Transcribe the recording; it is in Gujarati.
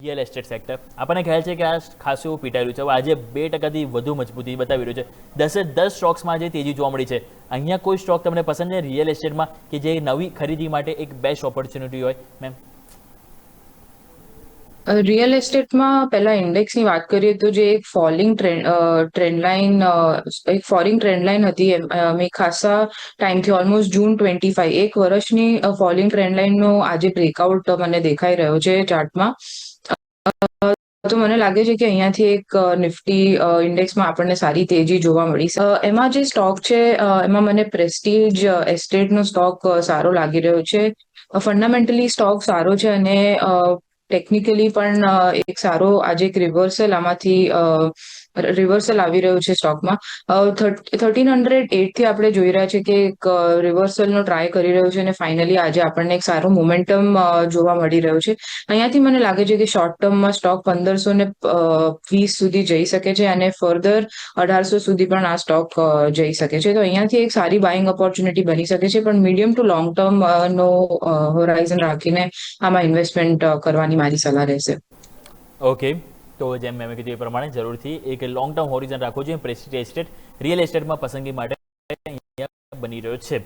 રિયલ એસ્ટેટ સેક્ટર આપણને ખ્યાલ છે કે આ ખાસું પીટાઈ રહ્યું છે. હવે આજે 2% વધુ મજબૂતી બતાવી રહ્યું છે. 10 સ્ટોક્સમાં જે તેજી જોવા મળી છે. અહીંયા કોઈ સ્ટોક તમને પસંદ છે રિયલ એસ્ટેટમાં કે જે નવી ખરીદી માટે એક બેસ્ટ ઓપોર્ચ્યુનિટી હોય મેમ? રિયલ એસ્ટેટમાં પહેલા ઇન્ડેક્સની વાત કરીએ તો જે એક ફોલિંગ ટ્રેન્ડ લાઇન એક ફોલિંગ ટ્રેન્ડ લાઇન હતી મેં ખાસા ટાઈમથી ઓલમોસ્ટ જૂન 25 એક વર્ષની ફોલિંગ ટ્રેન્ડ લાઇનનો આજે બ્રેકઆઉટ મને દેખાઈ રહ્યો છે ચાર્ટમાં. તો મને લાગે છે કે અહીંયાથી એક નિફ્ટી ઇન્ડેક્સમાં આપણને સારી તેજી જોવા મળી છે. એમાં જે સ્ટોક છે એમાં મને પ્રેસ્ટીજ એસ્ટેટનો સ્ટોક સારો લાગી રહ્યો છે. ફંડામેન્ટલી સ્ટોક સારો છે અને ટેકનિકલી પણ એક સારો આજે એક રિવર્સલ આવી રહ્યું છે સ્ટોકમાં. 1308 થી આપણે જોઈ રહ્યા છીએ કે એક રિવર્સલનો ટ્રાય કરી રહ્યું છે અને ફાઇનલી આજે આપણને એક સારું મોમેન્ટમ જોવા મળી રહ્યું છે. અહીંયાથી મને લાગે છે કે શોર્ટ ટર્મમાં સ્ટોક 1520 સુધી જઈ શકે છે અને ફર્ધર 1800 સુધી પણ આ સ્ટોક જઈ શકે છે. તો અહીંયાથી એક સારી બાઇંગ ઓપોર્ચ્યુનિટી બની શકે છે, પણ મીડિયમ ટુ લોંગ ટર્મ નો હોરાઇઝન રાખીને આમાં ઇન્વેસ્ટમેન્ટ કરવાની મારી સલાહ રહેશે. ઓકે, તો જેમ મેં કીધું એ પ્રમાણે જરૂરથી એક લોંગ ટર્મ હોરિઝન રાખવું જોઈએ. પ્રેસ્ટીજ એસ્ટેટ રિયલ એસ્ટેટમાં પસંદગી માટે બની રહ્યો છે.